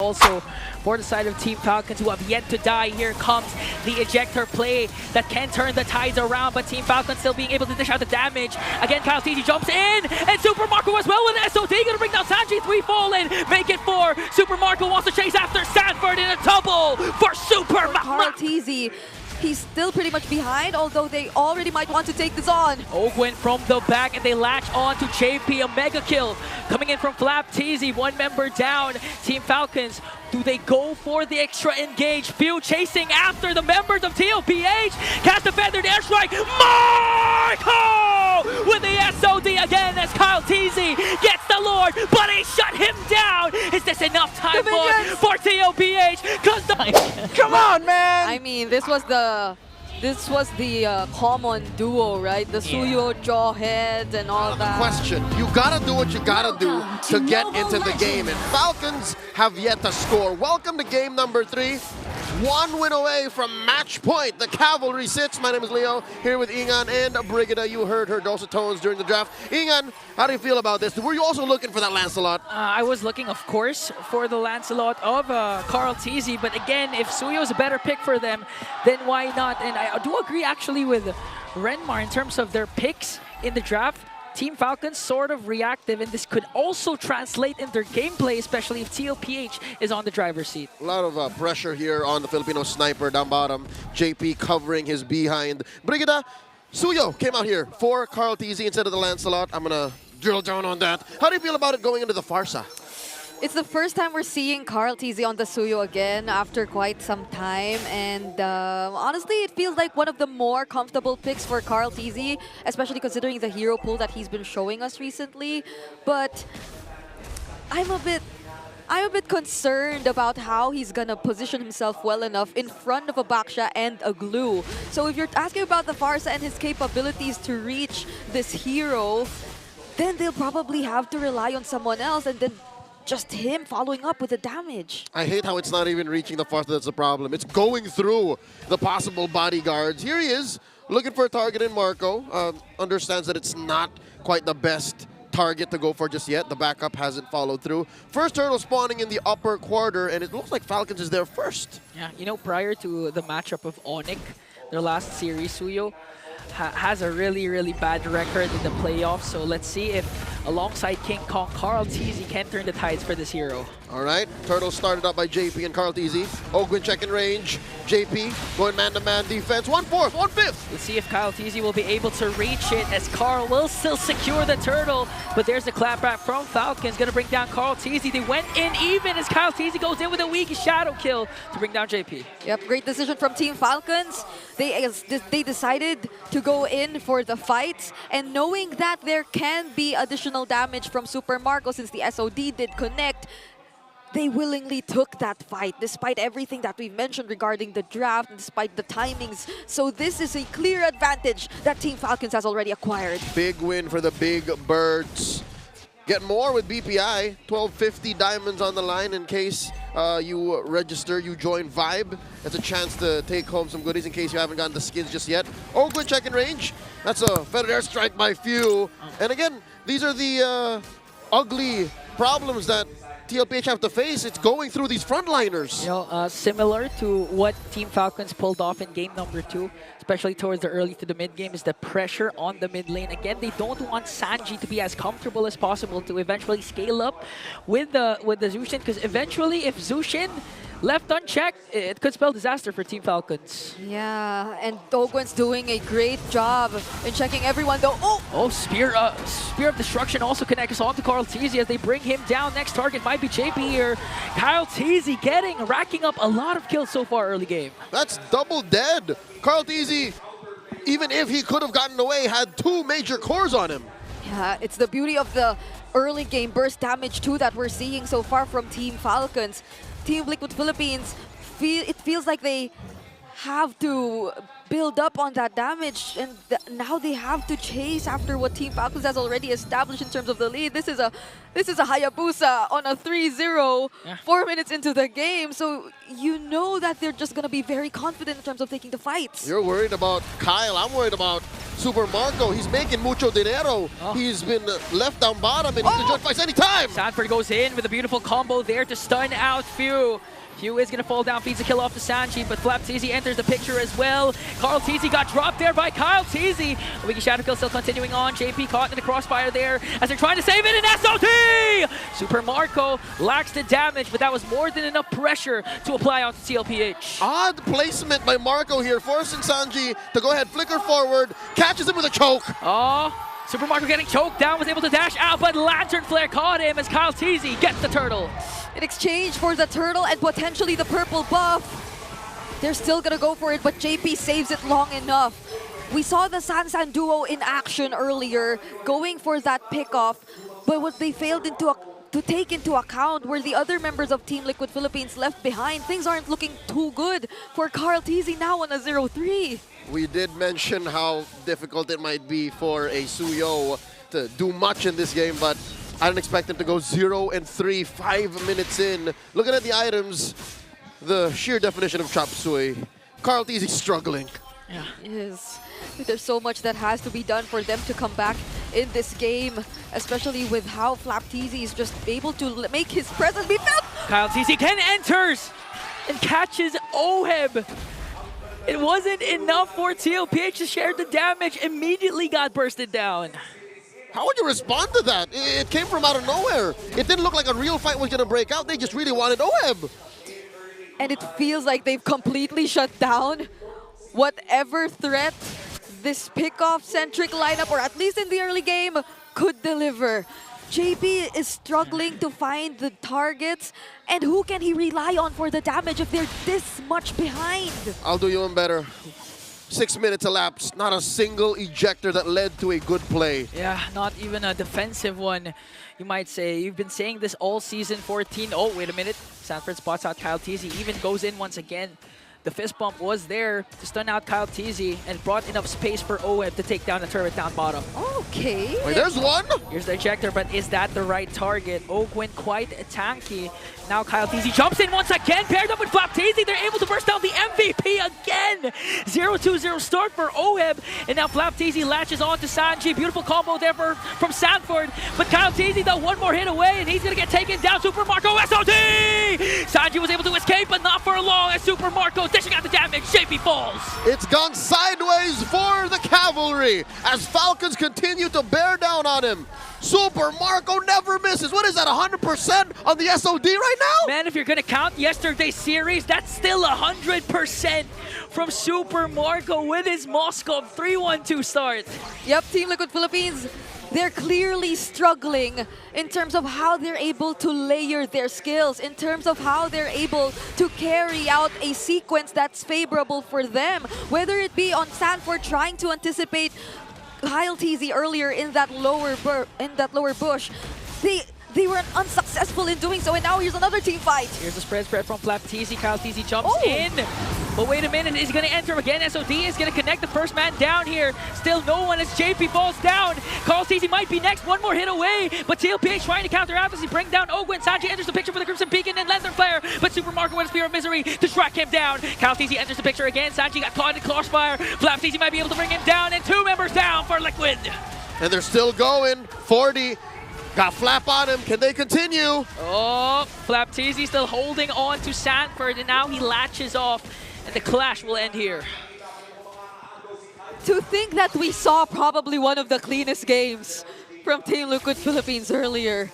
also for the side of Team Falcons, who have yet to die. Here comes the ejector play that can turn the tides around, but Team Falcons still being able to dish out the damage. Again, Kyle TG jumps in, and Super Marco as well with SOD, gonna bring down Sanji. 3 fallen, make it 4. Super Marco wants to chase after Sanford in a double for Super Carl TZ. He's still pretty much behind, although they already might want to take this on. Ogwin from the back, and they latch on to JP. A mega kill coming in from Flap TZ. 1 member down. Team Falcons, do they go for the extra engage? Few chasing after the members of TLPH. Cast the feathered airstrike. Marco with the SOD again as Kyle TZ gets the Lord, but he shut him down. Is this enough time for TLPH? Come on, man! I mean, this was the common duo, right? The Suyo Jawhead and all that. Question. You gotta do what you gotta do to get into the game, and Falcons have yet to score. Welcome to game number 3. 1 win away from match point. The cavalry sits. My name is Leo, here with Ingan and Brigida. You heard her dulcet tones during the draft. Ingan, how do you feel about this? Were you also looking for that Lancelot? I was looking, of course, for the Lancelot of Carl TZ, but again, if Suyo is a better pick for them, then why not? And I do agree actually with Renmar in terms of their picks in the draft. Team Falcons sort of reactive, and this could also translate in their gameplay, especially if TLPH is on the driver's seat. A lot of pressure here on the Filipino sniper down bottom. JP covering his behind. Brigida, Suyo came out here for Carl TZ instead of the Lancelot. I'm going to drill down on that. How do you feel about it going into the Farsa? It's the first time we're seeing Carl TZ on the Suyo again after quite some time, and honestly, it feels like one of the more comfortable picks for Carl TZ, especially considering the hero pool that he's been showing us recently. But I'm a bit concerned about how he's gonna position himself well enough in front of a Baksha and a Glue. So if you're asking about the Farsa and his capabilities to reach this hero, then they'll probably have to rely on someone else, and then just him following up with the damage. I hate how it's not even reaching the Farsa that's the problem. It's going through the possible bodyguards. Here he is, looking for a target in Marco. Understands that it's not quite the best target to go for just yet. The backup hasn't followed through. First turtle spawning in the upper quarter, and it looks like Falcons is there first. Yeah, you know, prior to the matchup of Onyx, their last series, Suyo has a really bad record in the playoffs. So let's see if alongside King Kong, Carl TZ can turn the tides for this hero. All right, turtle started up by JP and Carl TZ. Ogwin checking range. JP going man-to-man defense. 1/4, 1/5. Let's see if Kyle TZ will be able to reach it, as Carl will still secure the turtle. But there's the clapback from Falcons, gonna bring down Carl TZ. They went in even as Kyle TZ goes in with a weak shadow kill to bring down JP. Yep, great decision from Team Falcons. They decided to go in for the fight, and knowing that there can be additional damage from Super Marco since the SOD did connect, they willingly took that fight despite everything that we've mentioned regarding the draft, despite the timings. So this is a clear advantage that Team Falcons has already acquired. Big win for the Big Birds. Get more with BPI. 1250 diamonds on the line in case you register, you join Vibe. It's a chance to take home some goodies in case you haven't gotten the skins just yet. Oh, good check in range. That's a feathered airstrike by Few. And again, these are the ugly problems that TLPH have to face. It's going through these frontliners. You know, similar to what Team Falcons pulled off in game number 2, especially towards the early to the mid game, is the pressure on the mid lane. Again, they don't want Sanji to be as comfortable as possible to eventually scale up with the Zushin, because eventually if Zushin left unchecked, it could spell disaster for Team Falcons. Yeah, and Dogwen's doing a great job in checking everyone though. Oh, Spear of Destruction also connects on to Carl TZ as they bring him down. Next target might be JP here. Kyle TZ racking up a lot of kills so far early game. That's double dead. Carl TZ, even if he could have gotten away, had 2 major cores on him. Yeah, it's the beauty of the early game burst damage too that we're seeing so far from Team Falcons. Team Liquid Philippines, it feels like they have to build up on that damage, and now they have to chase after what Team Falcons has already established in terms of the lead. This is a Hayabusa on a 3-0, 4 minutes into the game, so you know that they're just going to be very confident in terms of taking the fights. You're worried about Kyle, I'm worried about Super Marco, he's making mucho dinero. He's been left down bottom and he can join fights anytime. Sanford goes in with a beautiful combo there to stun out Few. Few is going to fall down, feeds a kill off to Sanji, but FLCN enters the picture as well. Carl TZ got dropped there by Kyle TZ. Wiggy Shadow Kill still continuing on. JP caught in the crossfire there as they're trying to save it in SOD! Super Marco lacks the damage, but that was more than enough pressure to apply onto TLPH. Odd placement by Marco here, forcing Sanji to go ahead, flicker forward, catches him with a choke. Super Marco getting choked down, was able to dash out, but Lantern Flare caught him as Kyle TZ gets the turtle. In exchange for the turtle and potentially the purple buff, they're still gonna go for it, but JP saves it long enough. We saw the Sansan duo in action earlier, going for that pickoff, but what they failed to take into account were the other members of Team Liquid Philippines left behind. Things aren't looking too good for Carl TZ now on a 0-3. We did mention how difficult it might be for a Suyo to do much in this game, but I didn't expect him to go 0-3, 5 minutes in. Looking at the items, the sheer definition of chop suey. Carl TZ is struggling. Yeah. Yes. There's so much that has to be done for them to come back in this game, especially with how FLCN is just able to make his presence be felt. Kyle TZ again enters and catches Oheb. It wasn't enough for TLPH to share the damage, immediately got bursted down. How would you respond to that? It came from out of nowhere. It didn't look like a real fight was going to break out. They just really wanted Oheb. And it feels like they've completely shut down whatever threat this pickoff-centric lineup, or at least in the early game, could deliver. JP is struggling to find the targets, and who can he rely on for the damage if they're this much behind? I'll do you one better. 6 minutes elapsed, not a single ejector that led to a good play. Yeah, not even a defensive one, you might say. You've been saying this all season 14. Oh, wait a minute. Sanford spots out Kyle TZ, even goes in once again. The fist bump was there to stun out Kyle TZ and brought enough space for Oheb to take down the turret down bottom. Okay. Wait, there's one! Here's the ejector, but is that the right target? Ogwin quite tanky. Now Kyle TZ jumps in once again, paired up with FLCN. They're able to burst down the MVP again. 0-2-0 start for Oheb, and now FLCN latches on to Sanji. Beautiful combo there from Sanford, but Kyle TZ though one more hit away, and he's gonna get taken down. Super Marco SOD! Sanji was able to escape, but not for long as Super Marco dishing out the damage. JP falls. It's gone sideways for the cavalry as Falcons continue to bear down on him. Super Marco never misses. What is that, 100% on the SOD right now? Man, if you're gonna count yesterday's series, that's still 100% from Super Marco with his Moscow 3-1-2 start. Yep, Team Liquid Philippines, they're clearly struggling in terms of how they're able to layer their skills, in terms of how they're able to carry out a sequence that's favorable for them. Whether it be on Sanford trying to anticipate Kyle TZ earlier in that lower bush, they were unsuccessful in doing so, and now here's another team fight. Here's the spread from FLCN. Kyle TZ jumps in. But wait a minute, he's going to enter again. SOD is going to connect the first man down here. Still no one as JP falls down. Carl TZ might be next, one more hit away. But TLPH trying to counteract as he brings down Ogwin. Sanji enters the picture for the Crimson Beacon and Lantern Flare. But Super Marco with a Spear of Misery to track him down. Kyle TZ enters the picture again. Sanji got caught in crossfire. FLCN might be able to bring him down, and 2 members down for Liquid. And they're still going. 40. Got Flap on him. Can they continue? Oh, FLCN still holding on to Sanford, and now he latches off, and the clash will end here. To think that we saw probably one of the cleanest games from Team Liquid Philippines earlier.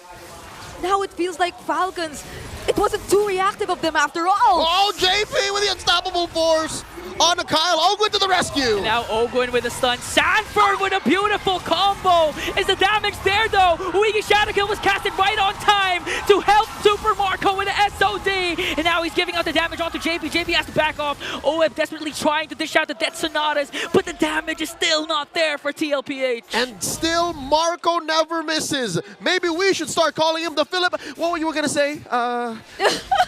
Now it feels like Falcons, it wasn't too reactive of them after all. Oh, JP with the unstoppable force. On to Kyle. Ogwin to the rescue. Now Ogwin with a stun. Sanford with a beautiful combo. Is the damage there though? Wiggy Shadow Kill was casted right on time to help Super Marco with the SOD. And now he's giving out the damage onto JP. JP has to back off. Oheb desperately trying to dish out the Death Sonatas, but the damage is still not there for TLPH. And still Marco never misses. Maybe we should start calling him the Philip. What were you going to say?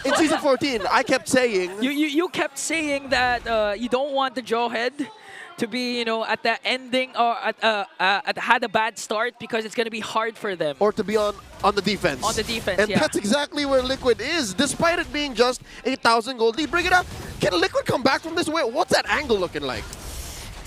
In season 14, I kept saying... You kept saying that you don't want the Jawhead to be, at the ending or had a bad start because it's going to be hard for them. Or to be on the defense. On the defense, and that's exactly where Liquid is, despite it being just 8,000 gold lead. Bring it up. Can Liquid come back from this? What's that angle looking like?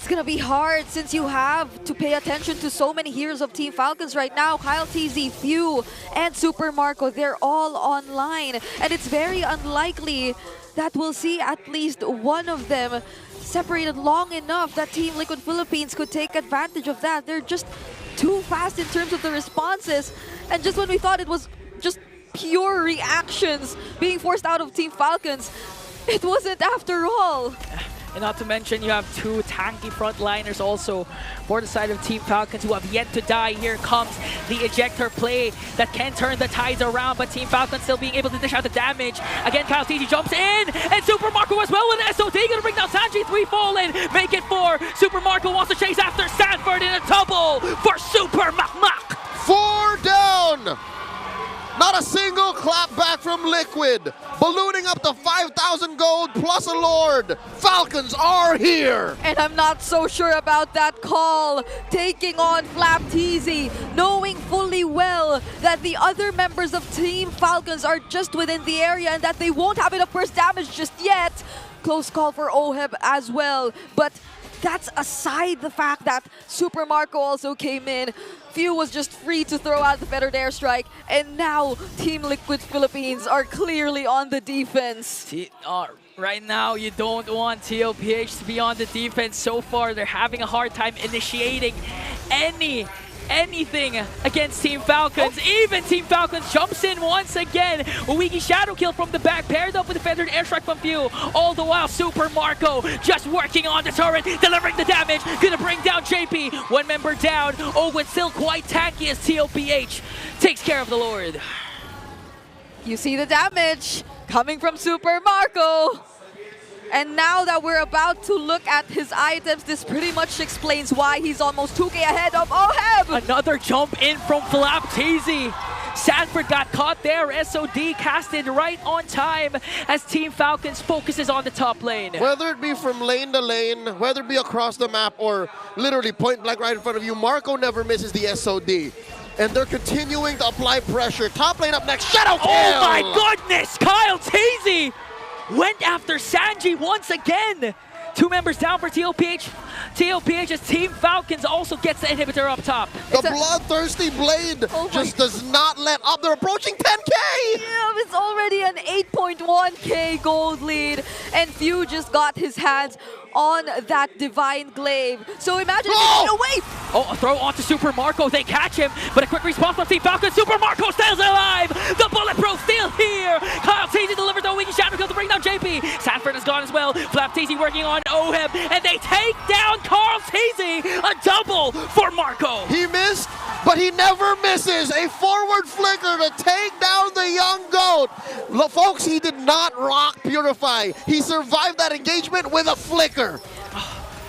It's gonna be hard since you have to pay attention to so many heroes of Team Falcons right now. Kyle TZ, Few, and Super Marco, they're all online. And it's very unlikely that we'll see at least one of them separated long enough that Team Liquid Philippines could take advantage of that. They're just too fast in terms of the responses. And just when we thought it was just pure reactions being forced out of Team Falcons, it wasn't after all. And not to mention, you have two tanky frontliners also for the side of Team Falcons who have yet to die. Here comes the ejector play that can turn the tides around, but Team Falcons still being able to dish out the damage. Again, Kyle TG jumps in, and Super Marco as well with an SOD. Gonna bring down Sanji, 3 fallen, make it 4. Super Marco wants to chase after Sanford in a double for Super Makmak. 4 down! Not a single clap back from Liquid. Ballooning up to 5,000 gold plus a Lord. Falcons are here. And I'm not so sure about that call. Taking on Flap TZ, knowing fully well that the other members of Team Falcons are just within the area and that they won't have enough burst damage just yet. Close call for Oheb as well. But that's aside the fact that Super Marco also came in. Few was just free to throw out the feathered airstrike, and now Team Liquid Philippines are clearly on the defense. Right now, you don't want TLPH to be on the defense. So far, they're having a hard time initiating anything against Team Falcons. Even Team Falcons jumps in once again. Wiki Shadow Kill from the back, paired up with the feathered airstrike from Few. All the while, Super Marco just working on the turret, delivering the damage, gonna bring down JP. One member down. Owen still quite tanky as TLPH takes care of the Lord. You see the damage coming from Super Marco. And now that we're about to look at his items, this pretty much explains why he's almost 2k ahead of Oheb. Another jump in from Flap TZ. Sanford got caught there. SOD casted right on time as Team Falcons focuses on the top lane. Whether it be from lane to lane, whether it be across the map or literally point blank right in front of you, Marco never misses the SOD. And they're continuing to apply pressure. Top lane up next, Shadow Kill! Oh my goodness! Kyle TZ went after Sanji once again. 2 members down for TLPH. TLPH's Team Falcons also gets the inhibitor up top. The bloodthirsty blade just does not let up. They're approaching 10k! Yeah, it's already an 8.1k gold lead. And Few just got his hands on that Divine Glaive. So imagine if they away. Oh, a throw onto Super Marco. They catch him, but a quick response from Team Falcons. Super Marco stays alive. The bulletproof still here. Kyle TZ delivers the Wiki Shadow Kill to bring down JP. Sanford is gone as well. Flap TZ working on Oheb, and they take down Carl TZ. A double for Marco. He missed, but he never misses. A forward flicker to take down the young goat. Look, folks, he did not rock Purify. He survived that engagement with a flicker.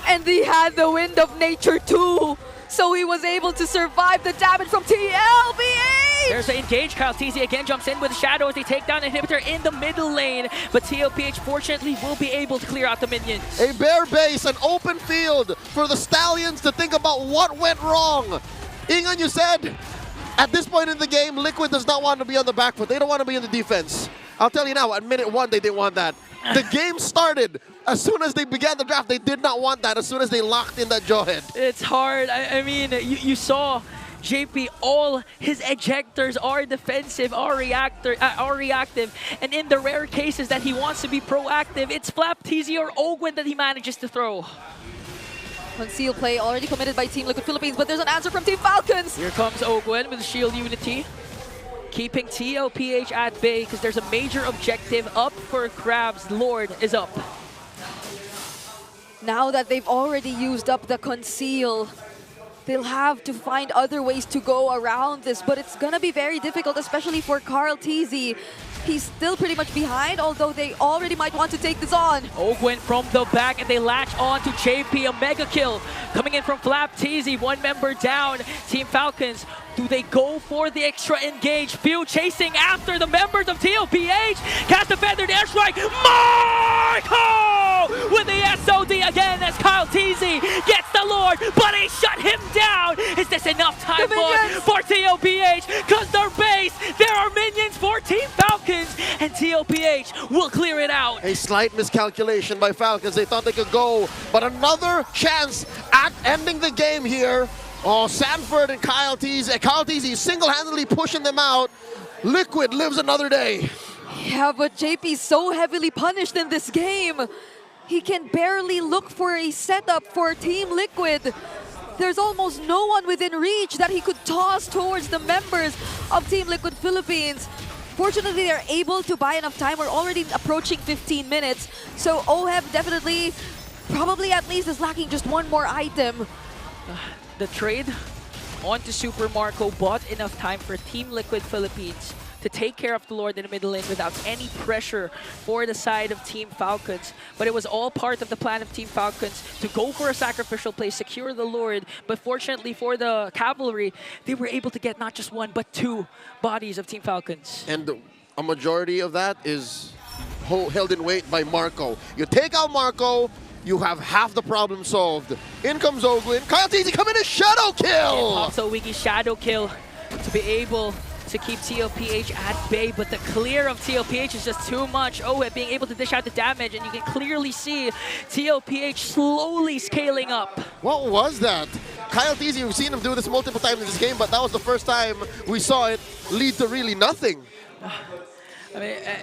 And he had the wind of nature too. So he was able to survive the damage from TLPH. There's an engage. Kyle TZ again jumps in with Shadow as they take down Inhibitor in the middle lane. But TLPH fortunately will be able to clear out the minions. A bare base, an open field for the Stallions to think about what went wrong. Ingan, you said, at this point in the game, Liquid does not want to be on the back foot. They don't want to be in the defense. I'll tell you now, at minute 1, they didn't want that. The game started. As soon as they began the draft, they did not want that. As soon as they locked in that jawhead. It's hard. I mean, you saw JP, all his ejectors are defensive, are reactive, and in the rare cases that he wants to be proactive, it's Flap TZ or Ogwen that he manages to throw. Conceal play already committed by Team Liquid Philippines, but there's an answer from Team Falcons. Here comes Ogwen with Shield Unity, keeping TLPH at bay because there's a major objective up for grabs. Lord is up. Now that they've already used up the conceal, they'll have to find other ways to go around this, but it's gonna be very difficult, especially for Carl TZ. He's still pretty much behind, although they already might want to take this on. Ogwen from the back, and they latch on to JP. A mega kill coming in from Flap TZ. 1 member down. Team Falcons, do they go for the extra engage? Few chasing after the members of TLPH. Cast a feathered airstrike. Marco with the SOD again as Kyle TZ gets the Lord, but he shut him down. Is this enough time for TLPH? Because their base, there are minions for Team Falcons. And TLPH will clear it out. A slight miscalculation by Falcons. They thought they could go, but another chance at ending the game here. Oh, Sanford and Kyle Teasy. Kyle Teasy single-handedly pushing them out. Liquid lives another day. Yeah, but JP is so heavily punished in this game. He can barely look for a setup for Team Liquid. There's almost no one within reach that he could toss towards the members of Team Liquid Philippines. Fortunately, they're able to buy enough time. We're already approaching 15 minutes. So OHEB definitely, probably at least is lacking just one more item. The trade onto Super Marco bought enough time for Team Liquid Philippines to take care of the Lord in the middle lane without any pressure for the side of Team Falcons. But it was all part of the plan of Team Falcons to go for a sacrificial play, secure the Lord. But fortunately for the Cavalry, they were able to get not just one, but two bodies of Team Falcons. And a majority of that is held in weight by Marco. You take out Marco, you have half the problem solved. In comes Ogwin. Kyle Teasy coming in, shadow kill! And also Wiggy shadow kill to be able to keep TLPH at bay, but the clear of TLPH is just too much. OHEB being able to dish out the damage, and you can clearly see TLPH slowly scaling up. What was that? Kyle Teasy, we've seen him do this multiple times in this game, but that was the first time we saw it lead to really nothing. I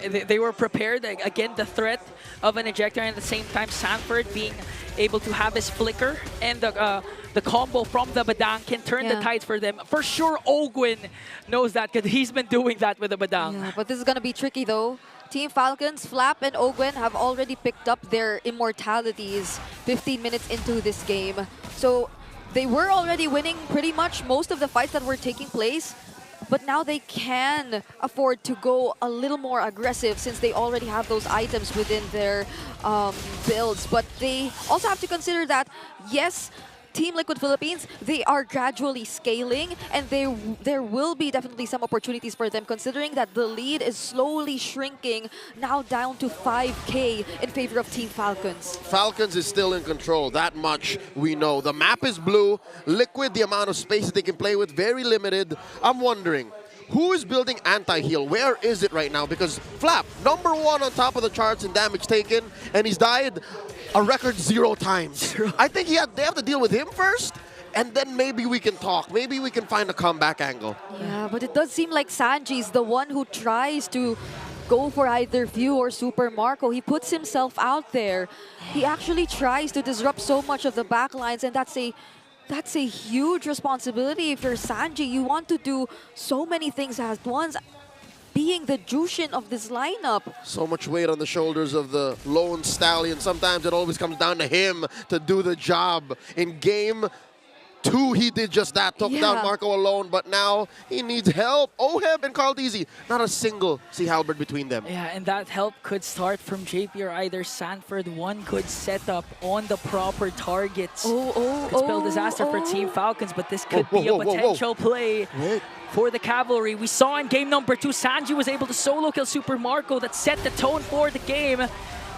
mean, they were prepared. Again, the threat of an ejector, and at the same time, Sanford being able to have his flicker and the combo from the Badang can turn the tides for them. For sure, Ogwin knows that because he's been doing that with the Badang. Yeah, but this is going to be tricky though. Team Falcons, Flap and Ogwin have already picked up their immortalities 15 minutes into this game. So they were already winning pretty much most of the fights that were taking place. But now they can afford to go a little more aggressive since they already have those items within their builds. But they also have to consider that, yes, Team Liquid Philippines, they are gradually scaling, and there will be definitely some opportunities for them considering that the lead is slowly shrinking, now down to 5K in favor of Team Falcons. Falcons is still in control, that much we know. The map is blue, Liquid, the amount of space that they can play with, very limited. I'm wondering, who is building anti-heal? Where is it right now? Because Flap, #1 on top of the charts in damage taken, and he's died a record 0 times. I think they have to deal with him first, and then maybe we can talk. Maybe we can find a comeback angle. Yeah, but it does seem like Sanji is the one who tries to go for either View or Super Marco. He puts himself out there. He actually tries to disrupt so much of the backlines, and that's a huge responsibility if you're Sanji. You want to do so many things at once, being the Jushin of this lineup. So much weight on the shoulders of the lone stallion. Sometimes it always comes down to him to do the job. In game 2, he did just that, took down Marco alone, but now he needs help. OHEB and Kyle Teasy, not a single Sea Halberd between them. Yeah, and that help could start from JP or either Sanford. One could set up on the proper targets. Could spell disaster for Team Falcons, but this could be a potential play for the Cavalry. We saw in game #2, Sanji was able to solo kill Super Marco. That set the tone for the game.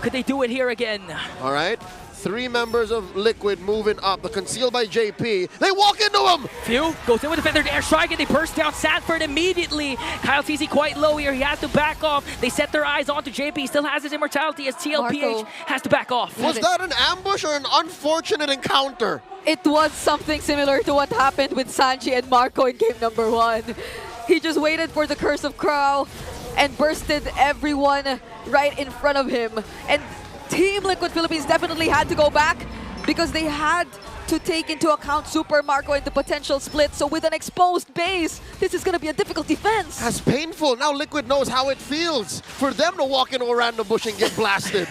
Could they do it here again? All right. 3 members of Liquid moving up. The concealed by JP. They walk into him! Few goes in with a feathered airstrike and they burst down Sanford immediately. Kyle Teasy quite low here. He has to back off. They set their eyes onto JP. He still has his immortality as TLPH has to back off. Was that an ambush or an unfortunate encounter? It was something similar to what happened with Sanji and Marco in game #1. He just waited for the Curse of Crow and bursted everyone right in front of him. And Team Liquid Philippines definitely had to go back because they had to take into account Super Marco and the potential split. So with an exposed base, this is going to be a difficult defense. That's painful. Now Liquid knows how it feels for them to walk into a random bush and get blasted.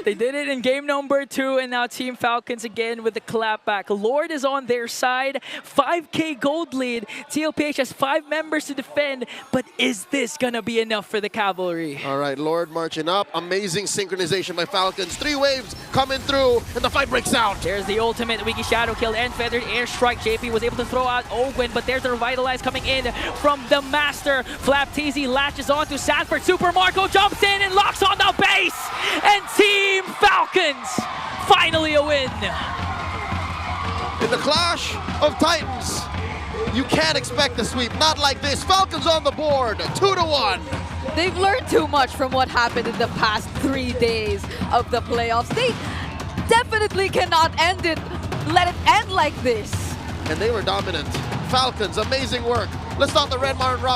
They did it in game #2, and now Team Falcons again with the clapback. Lord is on their side, 5K gold lead. TLPH has 5 members to defend, but is this gonna be enough for the Cavalry? All right, Lord marching up. Amazing synchronization by Falcons. 3 waves coming through, and the fight breaks out. There's the ultimate Wiki Shadow kill and feathered airstrike. JP was able to throw out Ogwin, but there's the revitalize coming in from the Master. Flap Teasy latches onto Sanford. Super Marco jumps in and locks on the base. And Team Falcons, finally a win. In the clash of titans, you can't expect a sweep. Not like this. Falcons on the board, 2-1. they've learned too much from what happened in the past 3 days of the playoffs. They definitely cannot let it end like this. And they were dominant. Falcons, amazing work. Let's start the Red Martin Rock.